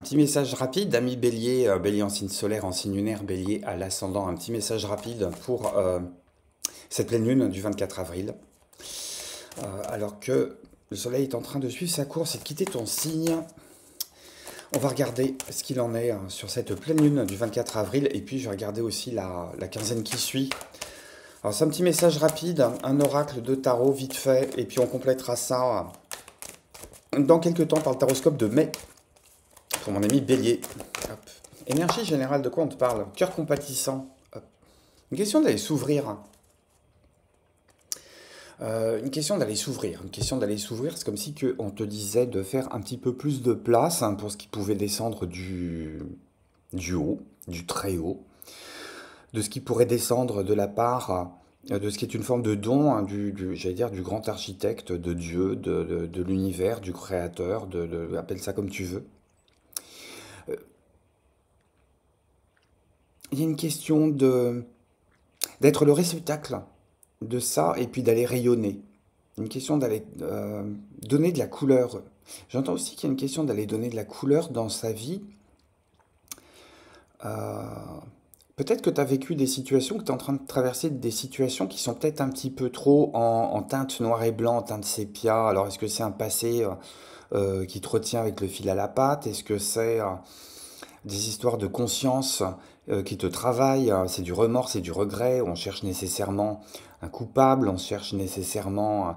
Petit message rapide, ami Bélier, Bélier en signe solaire, en signe lunaire, Bélier à l'ascendant. Un petit message rapide pour cette pleine lune du 24 avril. Alors que le soleil est en train de suivre sa course et de quitter ton signe. On va regarder ce qu'il en est sur cette pleine lune du 24 avril. Et puis je vais regarder aussi la quinzaine qui suit. Alors c'est un petit message rapide, un oracle de tarot vite fait. Et puis on complétera ça dans quelques temps par le taroscope de mai. Pour mon ami Bélier. Hop. Énergie générale, de quoi on te parle? Cœur compatissant. Hop. Une question d'aller s'ouvrir. Une question d'aller s'ouvrir. Une question d'aller s'ouvrir, c'est comme si on te disait de faire un petit peu plus de place pour ce qui pouvait descendre du haut, du très haut, de ce qui pourrait descendre de la part de ce qui est une forme de don, j'allais dire, du grand architecte, de Dieu, de l'univers, du créateur, appelle ça comme tu veux. Il y a une question d'être le réceptacle de ça et puis d'aller rayonner. Une question d'aller donner de la couleur. J'entends aussi qu'il y a une question d'aller donner de la couleur dans sa vie. Euh, Peut-être que tu as vécu des situations, que tu es en train de traverser des situations qui sont peut-être un petit peu trop en teinte noir et blanc, en teinte sépia. Alors est-ce que c'est un passé qui te retient avec le fil à la patte? Est-ce que c'est des histoires de conscience qui te travaillent? C'est du remords, c'est du regret. On cherche nécessairement un coupable, on cherche nécessairement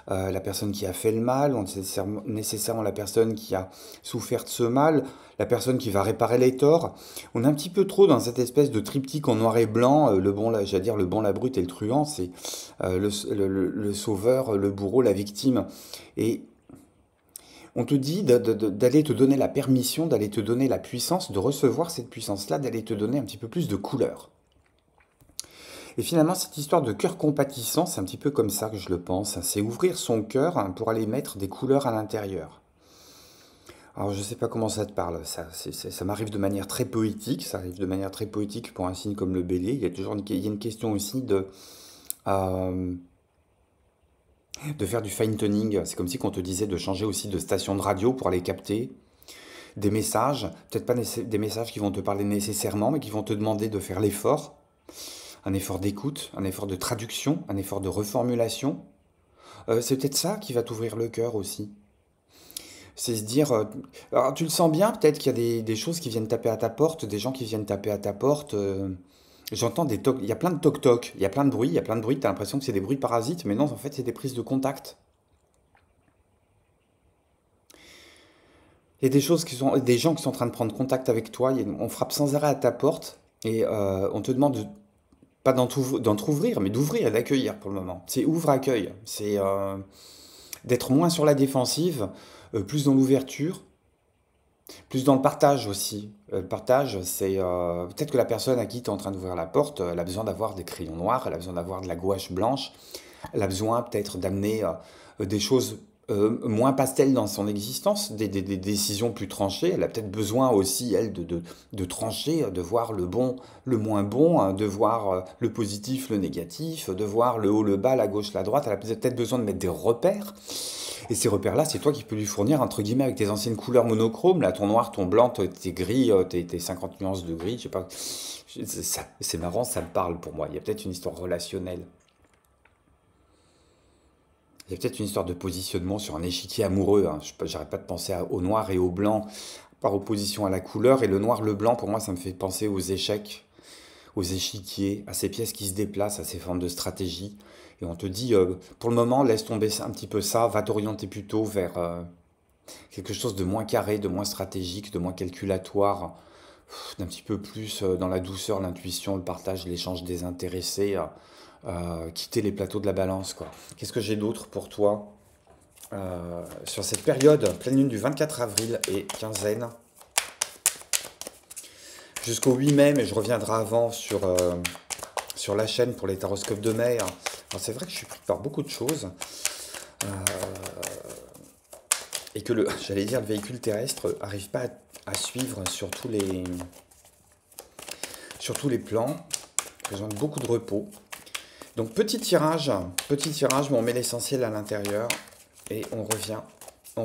la personne qui a fait le mal, on cherche nécessairement la personne qui a souffert de ce mal, la personne qui va réparer les torts. On est un petit peu trop dans cette espèce de triptyque en noir et blanc, le bon, j'allais dire le bon, la brute et le truand, c'est le sauveur, le bourreau, la victime. Et on te dit d'aller te donner la permission, d'aller te donner la puissance, de recevoir cette puissance-là, d'aller te donner un petit peu plus de couleur. Et finalement, cette histoire de cœur compatissant, c'est un petit peu comme ça que je le pense. C'est ouvrir son cœur pour aller mettre des couleurs à l'intérieur. Alors, je ne sais pas comment ça te parle. Ça m'arrive de manière très poétique. Ça arrive de manière très poétique pour un signe comme le Bélier. Il y a une question aussi de faire du fine-tuning. C'est comme si on te disait de changer aussi de station de radio pour aller capter des messages. Peut-être pas des messages qui vont te parler nécessairement, mais qui vont te demander de faire l'effort. Un effort d'écoute, un effort de traduction, un effort de reformulation. C'est peut-être ça qui va t'ouvrir le cœur aussi. C'est se dire, alors tu le sens bien, peut-être qu'il y a des choses qui viennent taper à ta porte, des gens qui viennent taper à ta porte. J'entends des tocs, il y a plein de toc-toc, il y a plein de bruit, il y a plein de bruit, t'as l'impression que c'est des bruits parasites, mais non, en fait, c'est des prises de contact. Il y a des gens qui sont en train de prendre contact avec toi, on frappe sans arrêt à ta porte, et on te demande pas d'entrouvrir, mais d'ouvrir et d'accueillir pour le moment. C'est ouvre-accueil. C'est d'être moins sur la défensive, plus dans l'ouverture, plus dans le partage aussi. Le partage, c'est peut-être que la personne à qui tu es en train d'ouvrir la porte, elle a besoin d'avoir des crayons noirs, elle a besoin d'avoir de la gouache blanche, elle a besoin peut-être d'amener des choses moins pastel dans son existence, des décisions plus tranchées. Elle a peut-être besoin aussi, elle, de trancher, de voir le bon, le moins bon, de voir le positif, le négatif, de voir le haut, le bas, la gauche, la droite. Elle a peut-être besoin de mettre des repères. Et ces repères-là, c'est toi qui peux lui fournir, entre guillemets, avec tes anciennes couleurs monochromes, là, ton noir, ton blanc, tes gris, tes 50 nuances de gris, je sais pas. C'est marrant, ça me parle pour moi. Il y a peut-être une histoire relationnelle. Il y a peut-être une histoire de positionnement sur un échiquier amoureux. Hein. J'arrête pas de penser au noir et au blanc par opposition à la couleur. Et le noir, le blanc, pour moi, ça me fait penser aux échecs, aux échiquiers, à ces pièces qui se déplacent, à ces formes de stratégie. Et on te dit, pour le moment, laisse tomber un petit peu ça, va t'orienter plutôt vers quelque chose de moins carré, de moins stratégique, de moins calculatoire, d'un petit peu plus dans la douceur, l'intuition, le partage, l'échange désintéressé. Quitter les plateaux de la balance, quoi. Qu'est-ce que j'ai d'autre pour toi sur cette période, pleine lune du 24 avril et quinzaine, jusqu'au 8 mai, mais je reviendrai avant sur la chaîne pour les taroscopes de mai. Alors c'est vrai que je suis pris par beaucoup de choses et que j'allais dire, le véhicule terrestre n'arrive pas à suivre sur tous les plans. J'ai besoin de beaucoup de repos. Donc petit tirage, mais on met l'essentiel à l'intérieur et on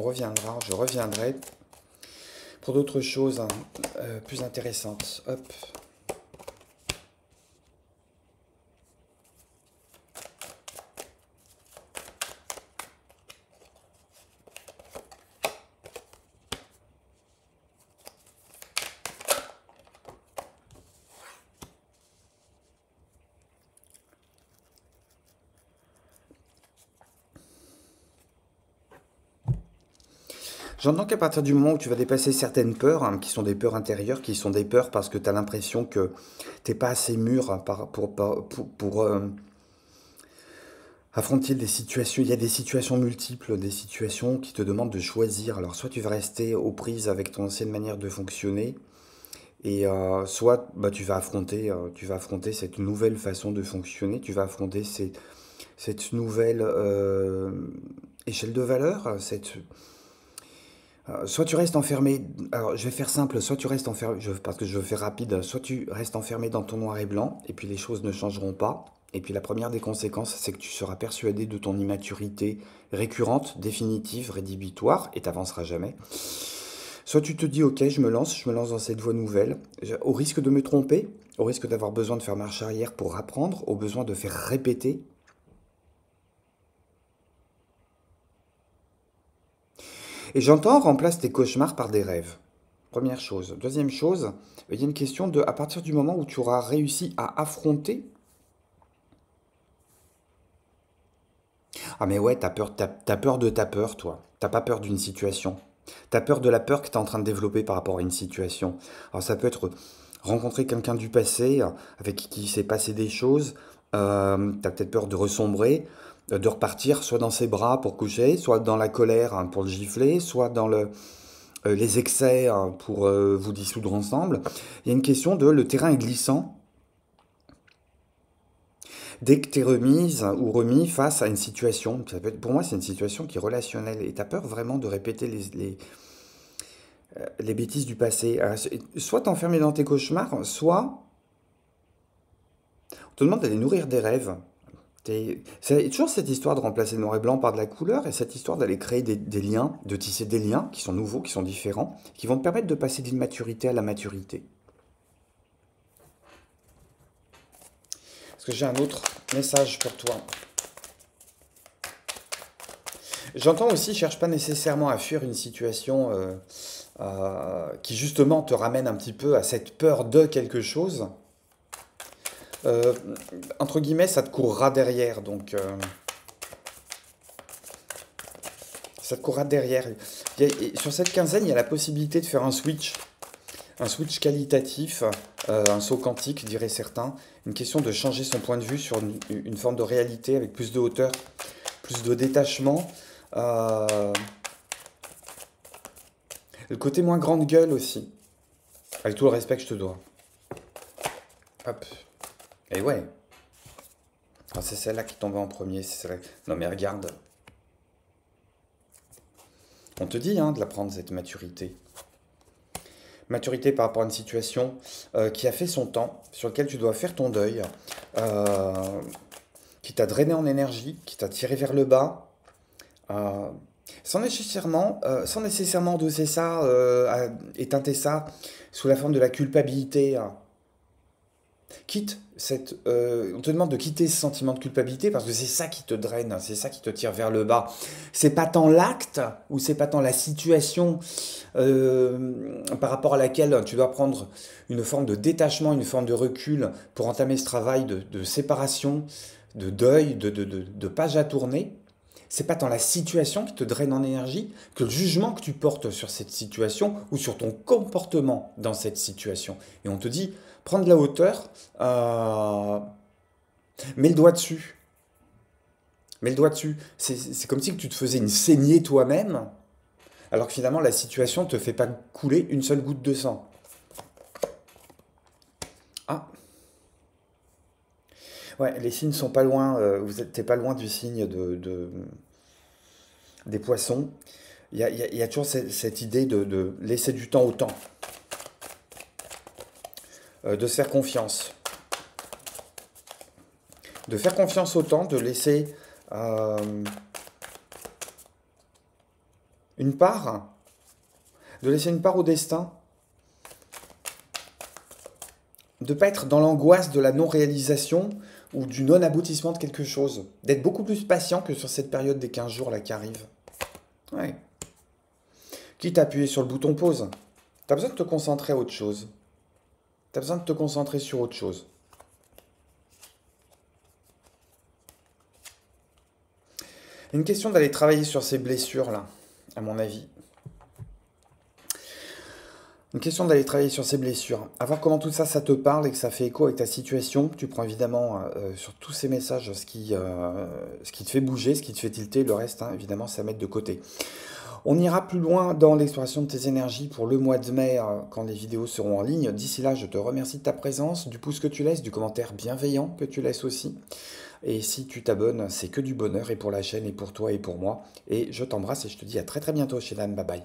reviendra, je reviendrai pour d'autres choses hein, plus intéressantes. Hop. J'entends qu'à partir du moment où tu vas dépasser certaines peurs, hein, qui sont des peurs intérieures, qui sont des peurs parce que tu as l'impression que t'es pas assez mûr hein, pour affronter des situations. Il y a des situations multiples, des situations qui te demandent de choisir. Alors soit tu vas rester aux prises avec ton ancienne manière de fonctionner, et soit bah, tu vas affronter cette nouvelle façon de fonctionner, tu vas affronter cette nouvelle échelle de valeur, soit tu restes enfermé, alors je vais faire simple, soit tu restes enfermé, parce que je veux faire rapide, soit tu restes enfermé dans ton noir et blanc, et puis les choses ne changeront pas. Et puis la première des conséquences, c'est que tu seras persuadé de ton immaturité récurrente, définitive, rédhibitoire, et t'avanceras jamais. Soit tu te dis, ok, je me lance dans cette voie nouvelle, au risque de me tromper, au risque d'avoir besoin de faire marche arrière pour apprendre, au besoin de faire répéter. Et j'entends, remplace tes cauchemars par des rêves. Première chose. Deuxième chose, il y a une question de, à partir du moment où tu auras réussi à affronter. Ah mais ouais, t'as peur de ta peur, toi. T'as pas peur d'une situation. T'as peur de la peur que t'es en train de développer par rapport à une situation. Alors ça peut être rencontrer quelqu'un du passé avec qui il s'est passé des choses. T'as peut-être peur de ressombrer, de repartir soit dans ses bras pour coucher, soit dans la colère hein, pour le gifler, soit dans les excès hein, pour vous dissoudre ensemble. Il y a une question de le terrain est glissant. Dès que tu es remise ou remis face à une situation, pour moi c'est une situation qui est relationnelle et tu as peur vraiment de répéter les bêtises du passé. Soit t'enfermer dans tes cauchemars, soit on te demande d'aller nourrir des rêves. C'est toujours cette histoire de remplacer le noir et blanc par de la couleur et cette histoire d'aller créer des liens, de tisser des liens qui sont nouveaux, qui sont différents, qui vont te permettre de passer d'une maturité à la maturité. Parce que j'ai un autre message pour toi. J'entends aussi, cherche pas nécessairement à fuir une situation qui justement te ramène un petit peu à cette peur de quelque chose. Euh, Entre guillemets, ça te courra derrière, donc ça te courra derrière. Sur cette quinzaine, il y a la possibilité de faire un switch qualitatif, un saut quantique, diraient certains. Une question de changer son point de vue sur une forme de réalité avec plus de hauteur, plus de détachement. Euh, le côté moins grande gueule aussi, avec tout le respect que je te dois. Hop. Et ouais, ah, c'est celle-là qui tombait en premier. Non mais regarde, on te dit hein, de la prendre cette maturité. Maturité par rapport à une situation qui a fait son temps, sur lequel tu dois faire ton deuil, euh, qui t'a drainé en énergie, qui t'a tiré vers le bas, euh, sans nécessairement endosser ça, et teinter ça sous la forme de la culpabilité. On te demande de quitter ce sentiment de culpabilité parce que c'est ça qui te draine, c'est ça qui te tire vers le bas. C'est pas tant l'acte ou c'est pas tant la situation par rapport à laquelle tu dois prendre une forme de détachement, une forme de recul pour entamer ce travail de séparation, de deuil, de page à tourner. C'est pas tant la situation qui te draine en énergie que le jugement que tu portes sur cette situation ou sur ton comportement dans cette situation. Et on te dit, prends de la hauteur, mets le doigt dessus. Mets le doigt dessus. C'est comme si tu te faisais une saignée toi-même, alors que finalement la situation ne te fait pas couler une seule goutte de sang. Ah, ouais, les signes sont pas loin, t'es pas loin du signe des poissons. Il y a toujours cette idée de laisser du temps au temps, de se faire confiance. De faire confiance au temps, de laisser euh, une part de laisser une part au destin, de ne pas être dans l'angoisse de la non-réalisation ou du non-aboutissement de quelque chose. D'être beaucoup plus patient que sur cette période des 15 jours là qui arrive. Ouais. Quitte à appuyer sur le bouton pause. Tu as besoin de te concentrer à autre chose. Tu as besoin de te concentrer sur autre chose. Une question d'aller travailler sur ces blessures là, à mon avis. Une question d'aller travailler sur ces blessures, à voir comment tout ça, ça te parle et que ça fait écho avec ta situation. Tu prends évidemment sur tous ces messages ce qui te fait bouger, ce qui te fait tilter, le reste, hein, évidemment, c'est à mettre de côté. On ira plus loin dans l'exploration de tes énergies pour le mois de mai, quand les vidéos seront en ligne. D'ici là, je te remercie de ta présence, du pouce que tu laisses, du commentaire bienveillant que tu laisses aussi. Et si tu t'abonnes, c'est que du bonheur, et pour la chaîne, et pour toi, et pour moi. Et je t'embrasse, et je te dis à très très bientôt, Shelan, bye bye.